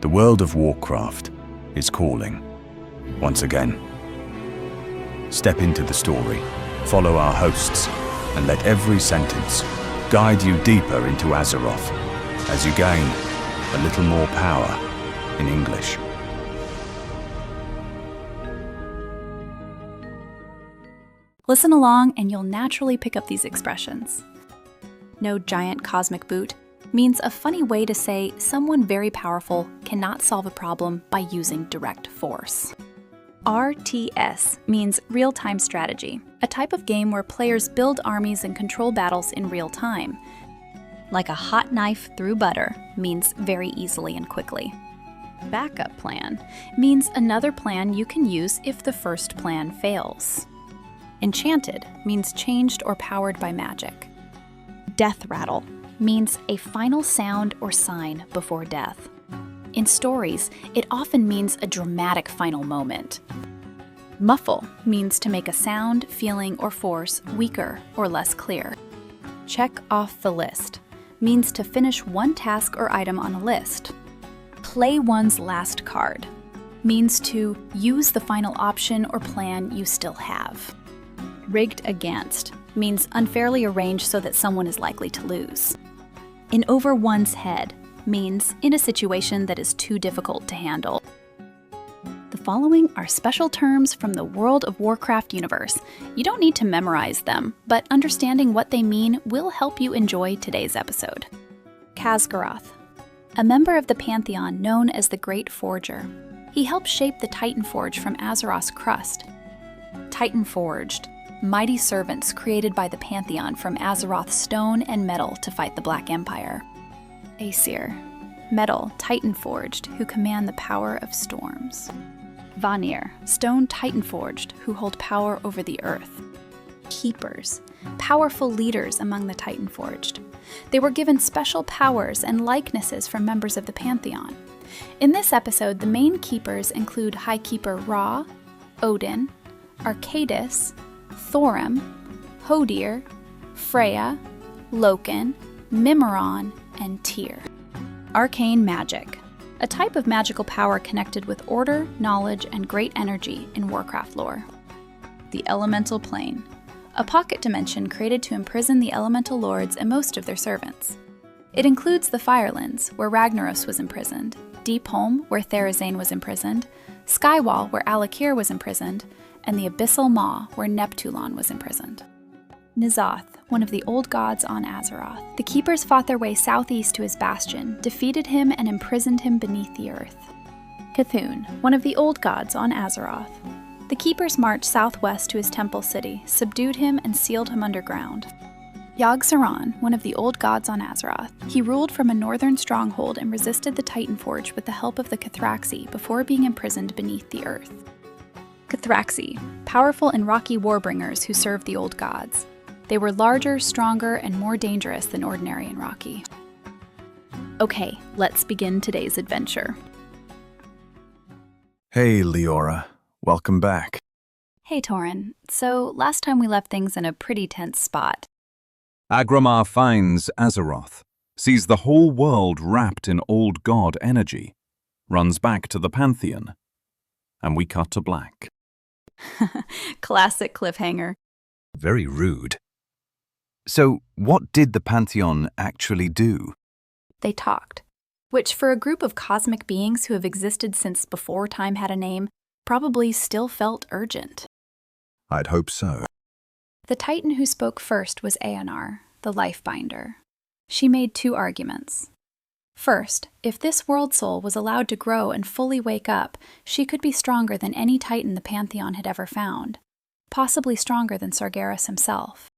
The world of Warcraft is calling, once again. Step into the story, follow our hosts, and let every sentence guide you deeper into Azeroth as you gain a little more power in English. Listen along and you'll naturally pick up these expressions. No giant cosmic boot means a funny way to say someone very powerful cannot solve a problem by using direct force. RTS means real-time strategy, a type of game where players build armies and control battles in real time. Like a hot knife through butter means very easily and quickly. Backup plan means another plan you can use if the first plan fails. Enchanted means changed or powered by magic. Death rattle means a final sound or sign before death. In stories, it often means a dramatic final moment. Muffle means to make a sound, feeling, or force weaker or less clear. Check off the list means to finish one task or item on a list. Play one's last card means to use the final option or plan you still have. Rigged against means unfairly arranged so that someone is likely to lose. In over one's head means in a situation that is too difficult to handle. The following are special terms from the World of Warcraft universe. You don't need to memorize them, but understanding what they mean will help you enjoy today's episode. Khaz'goroth, a member of the Pantheon known as the Great Forger. He helped shape the Titan Forge from Azeroth's crust. Titan Forged, mighty servants created by the Pantheon from Azeroth's stone and metal to fight the Black Empire. Aesir, metal Titan Forged who command the power of storms. Vanir, stone Titan Forged who hold power over the earth. Keepers, powerful leaders among the Titan Forged. They were given special powers and likenesses from members of the Pantheon. In this episode, the main keepers include High Keeper Ra, Odin, Arcadis, Thorim, Hodir, Freya, Loken, Mimiron, and Tyr. Arcane magic, a type of magical power connected with order, knowledge, and great energy in Warcraft lore. The elemental plane, a pocket dimension created to imprison the elemental lords and most of their servants. It includes the Firelands, where Ragnaros was imprisoned, Deepholm, where Therazane was imprisoned, Skywall, where Alakir was imprisoned, and the Abyssal Maw, where Neptulon was imprisoned. N'Zoth, one of the old gods on Azeroth. The Keepers fought their way southeast to his bastion, defeated him, and imprisoned him beneath the earth. Cthulhu, one of the old gods on Azeroth. The Keepers marched southwest to his temple city, subdued him, and sealed him underground. Yogg-Saron, one of the old gods on Azeroth. He ruled from a northern stronghold and resisted the Titan Forge with the help of the Cathraxi before being imprisoned beneath the earth. Cathraxi, powerful and rocky warbringers who served the old gods. They were larger, stronger, and more dangerous than ordinary and rocky. Okay, let's begin today's adventure. Hey, Leora. Welcome back. Hey, Torin. So, last time we left things in a pretty tense spot. Agramar finds Azeroth, sees the whole world wrapped in old god energy, runs back to the Pantheon, and we cut to black. Classic cliffhanger. Very rude. So, what did the Pantheon actually do? They talked, which for a group of cosmic beings who have existed since before time had a name, probably still felt urgent. I'd hope so. The Titan who spoke first was Eonar, the Lifebinder. She made two arguments. First, if this world soul was allowed to grow and fully wake up, she could be stronger than any Titan the Pantheon had ever found, possibly stronger than Sargeras himself.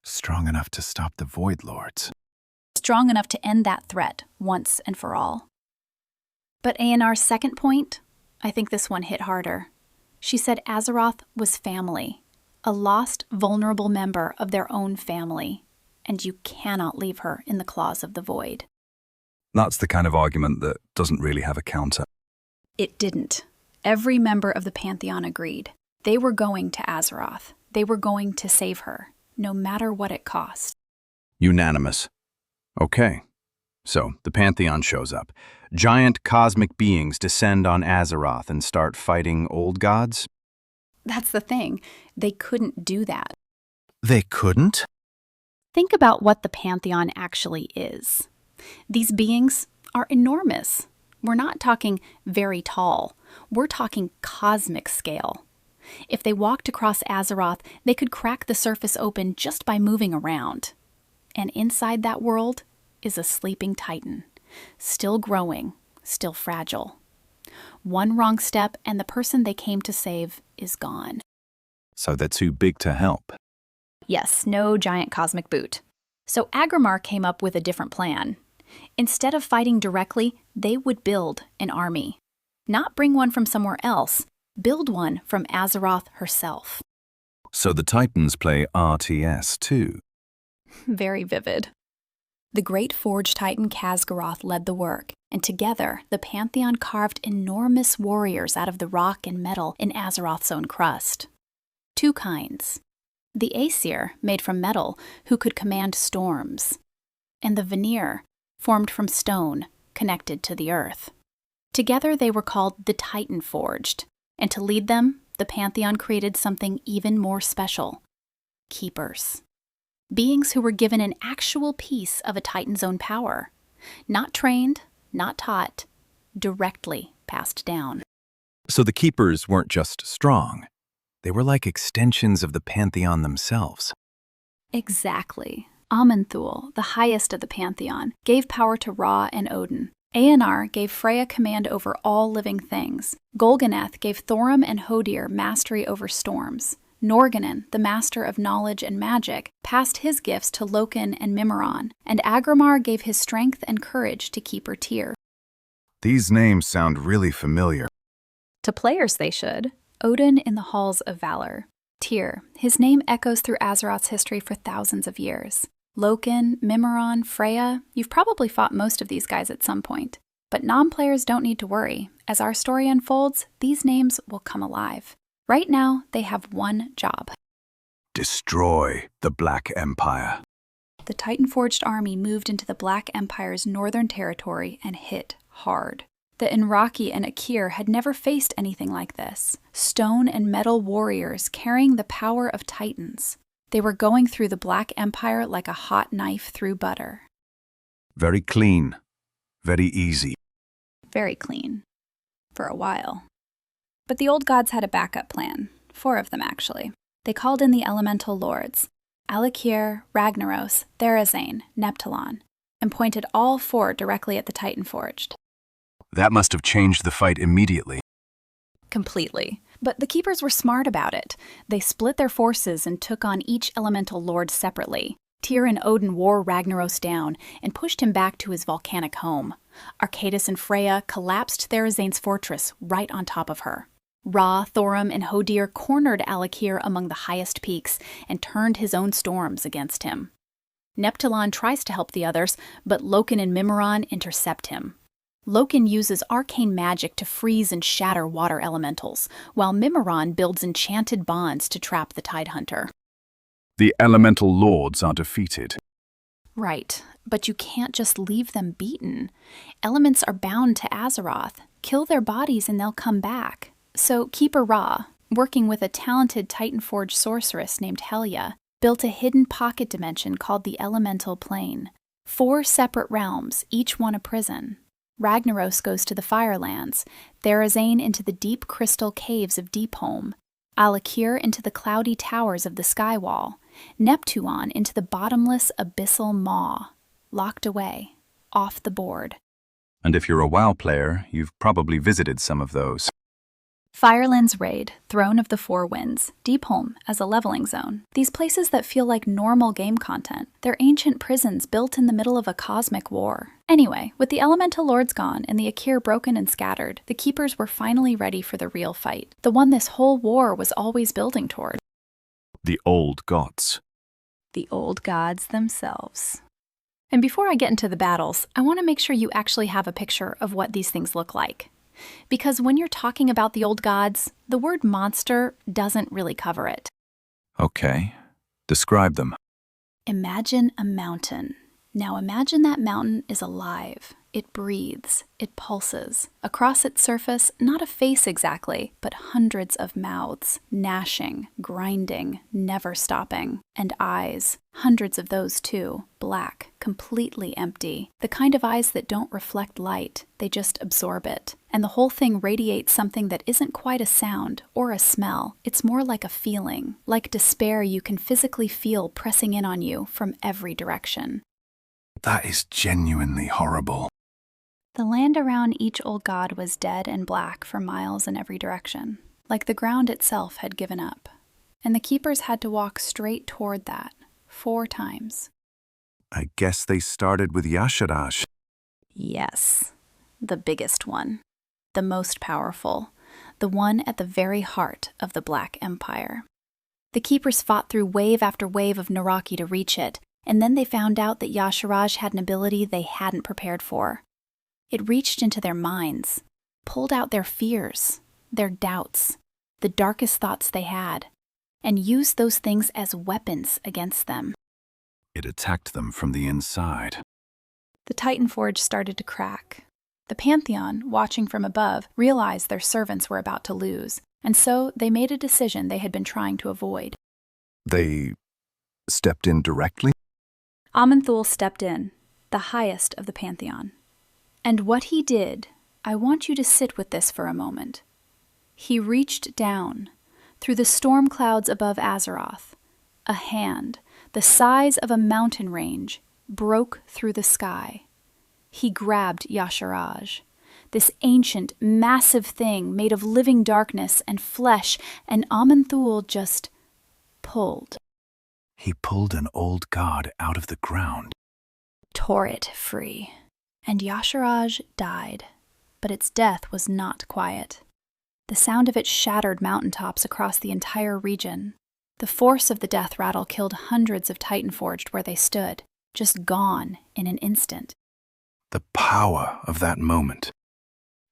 Strong enough to stop the Void Lords. Strong enough to end that threat, once and for all. But Eonar's second point, I think this one hit harder. She said Azeroth was family, a lost, vulnerable member of their own family, and you cannot leave her in the claws of the Void. That's the kind of argument that doesn't really have a counter. It didn't. Every member of the Pantheon agreed. They were going to Azeroth. They were going to save her, no matter what it cost. Unanimous. Okay. So, the Pantheon shows up. Giant cosmic beings descend on Azeroth and start fighting old gods? That's the thing. They couldn't do that. They couldn't? Think about what the Pantheon actually is. These beings are enormous. We're not talking very tall. We're talking cosmic scale. If they walked across Azeroth, they could crack the surface open just by moving around. And inside that world is a sleeping titan, still growing, still fragile. One wrong step and the person they came to save is gone. So they're too big to help. Yes, no giant cosmic boot. So Agrimar came up with a different plan. Instead of fighting directly, they would build an army. Not bring one from somewhere else, build one from Azeroth herself. So the Titans play RTS too. Very vivid. The great Forge Titan Khaz'goroth led the work, and together the Pantheon carved enormous warriors out of the rock and metal in Azeroth's own crust. Two kinds. The Aesir, made from metal, who could command storms, and the Veneer, formed from stone, connected to the earth. Together they were called the Titan Forged, and to lead them, the Pantheon created something even more special: Keepers. Beings who were given an actual piece of a Titan's own power. Not trained, not taught, directly passed down. So the Keepers weren't just strong. They were like extensions of the Pantheon themselves. Exactly. Aman'Thul, the highest of the Pantheon, gave power to Ra and Odin. Aenar gave Freya command over all living things. Golganeth gave Thorim and Hodir mastery over storms. Norganon, the master of knowledge and magic, passed his gifts to Loken and Mimiron, and Agrimar gave his strength and courage to Keeper Tyr. These names sound really familiar. To players they should. Odin in the halls of valor. Tyr, his name echoes through Azeroth's history for thousands of years. Loken, Mimiron, Freya, you've probably fought most of these guys at some point. But non-players don't need to worry. As our story unfolds, these names will come alive. Right now, they have one job. Destroy the Black Empire. The Titan-forged army moved into the Black Empire's northern territory and hit hard. The Inraki and Akir had never faced anything like this. Stone and metal warriors carrying the power of titans. They were going through the Black Empire like a hot knife through butter. Very clean. Very easy. Very clean. For a while. But the old gods had a backup plan. 4 of them, actually. They called in the elemental lords, Alakir, Ragnaros, Therazane, Neptulon, and pointed all 4 directly at the Titan Forged. That must have changed the fight immediately. Completely. But the Keepers were smart about it. They split their forces and took on each elemental lord separately. Tyr and Odin wore Ragnaros down and pushed him back to his volcanic home. Arcadis and Freya collapsed Therazane's fortress right on top of her. Ra, Thorim, and Hodir cornered Alakir among the highest peaks and turned his own storms against him. Neptulon tries to help the others, but Loken and Mimiron intercept him. Loken uses arcane magic to freeze and shatter water elementals, while Mimiron builds enchanted bonds to trap the Tidehunter. The elemental lords are defeated. Right, but you can't just leave them beaten. Elements are bound to Azeroth. Kill their bodies and they'll come back. So Keeper Ra, working with a talented Titanforged sorceress named Helia, built a hidden pocket dimension called the Elemental Plane. 4 separate realms, each one a prison. Ragnaros goes to the Firelands, Therazane into the deep crystal caves of Deepholm, Alakir into the cloudy towers of the Skywall, Neptulon into the bottomless abyssal maw, locked away, off the board. And if you're a WoW player, you've probably visited some of those. Firelands Raid, Throne of the Four Winds, Deepholm as a leveling zone. These places that feel like normal game content. They're ancient prisons built in the middle of a cosmic war. Anyway, with the elemental lords gone and the Akir broken and scattered, the Keepers were finally ready for the real fight. The one this whole war was always building toward. The old gods. The old gods themselves. And before I get into the battles, I want to make sure you actually have a picture of what these things look like. Because when you're talking about the old gods, the word monster doesn't really cover it. Okay. Describe them. Imagine a mountain. Now imagine that mountain is alive. It breathes, it pulses. Across its surface, not a face exactly, but hundreds of mouths, gnashing, grinding, never stopping. And eyes, hundreds of those too, black, completely empty. The kind of eyes that don't reflect light, they just absorb it. And the whole thing radiates something that isn't quite a sound or a smell. It's more like a feeling, like despair you can physically feel pressing in on you from every direction. That is genuinely horrible. The land around each old god was dead and black for miles in every direction, like the ground itself had given up. And the keepers had to walk straight toward that, 4 times. I guess they started with Yasharaj. Yes, the biggest one, the most powerful, the one at the very heart of the Black Empire. The keepers fought through wave after wave of Naraki to reach it, and then they found out that Yasharaj had an ability they hadn't prepared for. It reached into their minds, pulled out their fears, their doubts, the darkest thoughts they had, and used those things as weapons against them. It attacked them from the inside. The Titan Forge started to crack. The Pantheon, watching from above, realized their servants were about to lose, and so they made a decision they had been trying to avoid. They stepped in directly? Aman'Thul stepped in, the highest of the Pantheon. And what he did, I want you to sit with this for a moment. He reached down, through the storm clouds above Azeroth. A hand, the size of a mountain range, broke through the sky. He grabbed Yasharaj, this ancient, massive thing made of living darkness and flesh, and Aman'Thul just pulled. He pulled an old god out of the ground. Tore it free. And Yasharaj died, but its death was not quiet. The sound of it shattered mountaintops across the entire region. The force of the death rattle killed hundreds of Titanforged where they stood, just gone in an instant. The power of that moment.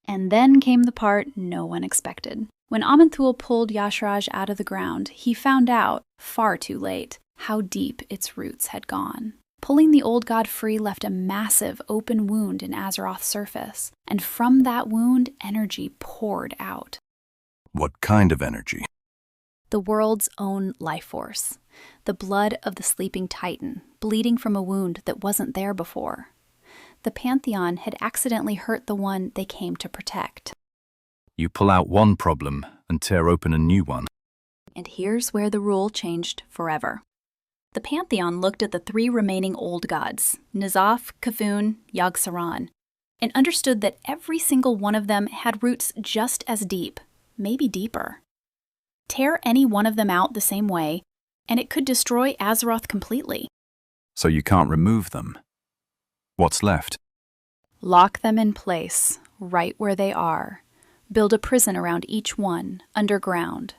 And then came the part no one expected. When Aman'Thul pulled Yasharaj out of the ground, he found out, far too late, how deep its roots had gone. Pulling the old god free left a massive open wound in Azeroth's surface, and from that wound, energy poured out. What kind of energy? The world's own life force. The blood of the sleeping Titan, bleeding from a wound that wasn't there before. The Pantheon had accidentally hurt the one they came to protect. You pull out one problem and tear open a new one. And here's where the rule changed forever. The Pantheon looked at the 3 remaining old gods, N'Zoth, C'Thun, Yogg-Saron, and understood that every single one of them had roots just as deep, maybe deeper. Tear any one of them out the same way, and it could destroy Azeroth completely. So you can't remove them. What's left? Lock them in place, right where they are. Build a prison around each one, underground.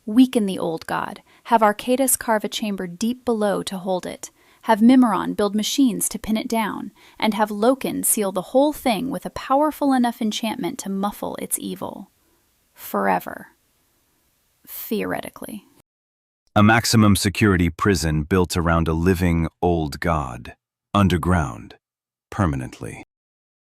Weaken the old god, have Arcadus carve a chamber deep below to hold it, have Mimiron build machines to pin it down, and have Loken seal the whole thing with a powerful enough enchantment to muffle its evil. Forever. Theoretically. A maximum security prison built around a living old god, underground, permanently.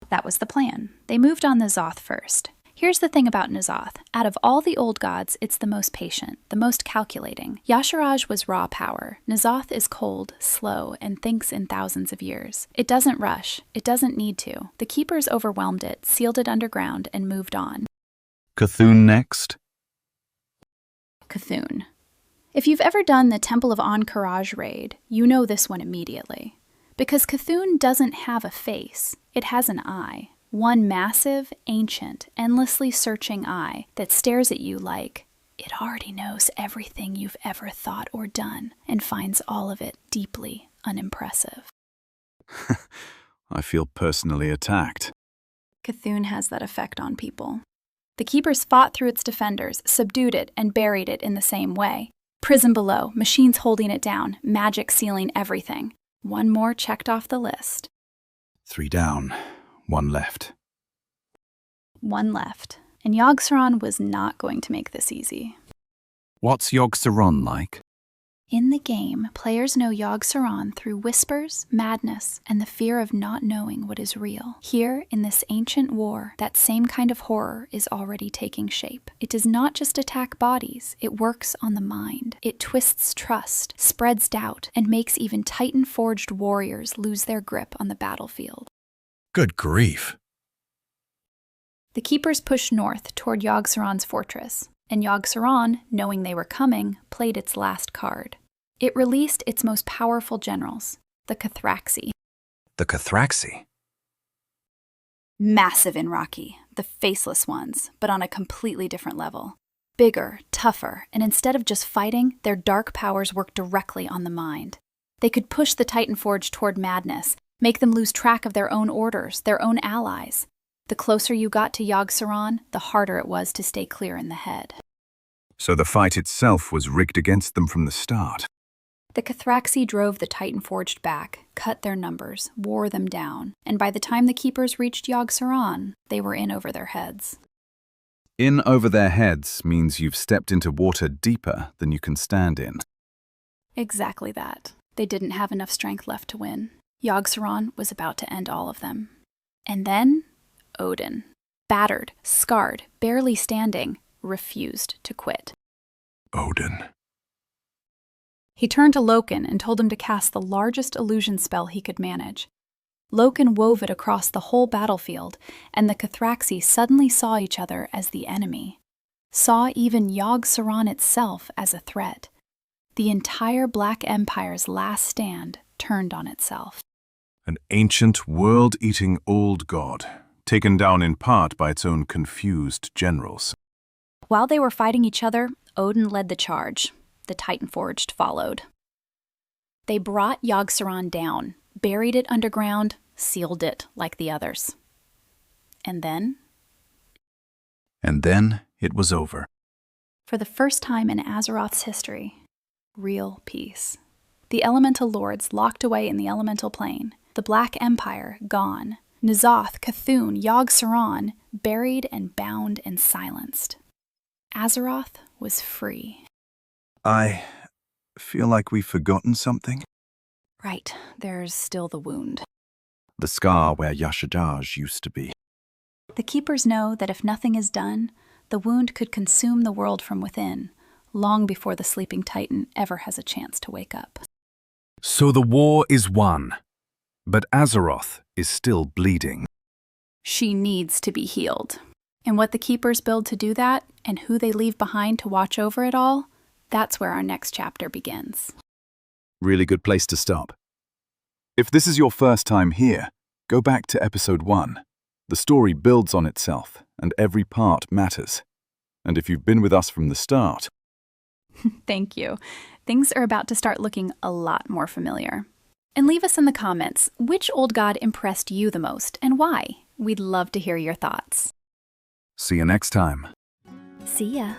That was the plan. They moved on N'Zoth first. Here's the thing about N'Zoth. Out of all the old gods, it's the most patient, the most calculating. Yasharaj was raw power. N'Zoth is cold, slow, and thinks in thousands of years. It doesn't rush. It doesn't need to. The keepers overwhelmed it, sealed it underground, and moved on. C'Thun next? C'Thun. If you've ever done the Temple of Ahn'Qiraj raid, you know this one immediately. Because C'Thun doesn't have a face. It has an eye. One massive, ancient, endlessly searching eye that stares at you like it already knows everything you've ever thought or done and finds all of it deeply unimpressive. I feel personally attacked. C'Thun has that effect on people. The keepers fought through its defenders, subdued it, and buried it in the same way. Prison below, machines holding it down, magic sealing everything. One more checked off the list. 3 down, 1 left. 1 left. And Yogg-Saron was not going to make this easy. What's Yogg-Saron like? In the game, players know Yogg-Saron through whispers, madness, and the fear of not knowing what is real. Here, in this ancient war, that same kind of horror is already taking shape. It does not just attack bodies, it works on the mind. It twists trust, spreads doubt, and makes even Titan-forged warriors lose their grip on the battlefield. Good grief. The keepers pushed north toward Yogg-Saron's fortress, and Yogg-Saron, knowing they were coming, played its last card. It released its most powerful generals, the Cathraxi. The Cathraxi? Massive and rocky, the faceless ones, but on a completely different level. Bigger, tougher, and instead of just fighting, their dark powers worked directly on the mind. They could push the Titanforged toward madness, make them lose track of their own orders, their own allies. The closer you got to Yogg-Saron, the harder it was to stay clear in the head. So the fight itself was rigged against them from the start. The Cathraxi drove the Titanforged back, cut their numbers, wore them down, and by the time the keepers reached Yogg-Saron, they were in over their heads. In over their heads means you've stepped into water deeper than you can stand in. Exactly that. They didn't have enough strength left to win. Yogg-Saron was about to end all of them. And then, Odin, battered, scarred, barely standing, refused to quit. Odin. He turned to Loken and told him to cast the largest illusion spell he could manage. Loken wove it across the whole battlefield, and the Cathraxi suddenly saw each other as the enemy. Saw even Yogg-Saron itself as a threat. The entire Black Empire's last stand turned on itself. An ancient, world-eating old god, taken down in part by its own confused generals. While they were fighting each other, Odin led the charge. The Titanforged followed. They brought Yogg-Saron down, buried it underground, sealed it like the others. And then? And then it was over. For the first time in Azeroth's history, real peace. The Elemental Lords locked away in the Elemental Plane, the Black Empire gone, N'Zoth, Cthulhu, Yogg-Saron buried and bound and silenced. Azeroth was free. I feel like we've forgotten something. Right, there's still the wound. The scar where Yashadaj used to be. The Keepers know that if nothing is done, the wound could consume the world from within, long before the sleeping Titan ever has a chance to wake up. So the war is won, but Azeroth is still bleeding. She needs to be healed. And what the Keepers build to do that, and who they leave behind to watch over it all, that's where our next chapter begins. Really good place to stop. If this is your first time here, go back to episode 1. The story builds on itself, and every part matters. And if you've been with us from the start... Thank you. Things are about to start looking a lot more familiar. And leave us in the comments, which old god impressed you the most, and why? We'd love to hear your thoughts. See you next time. See ya.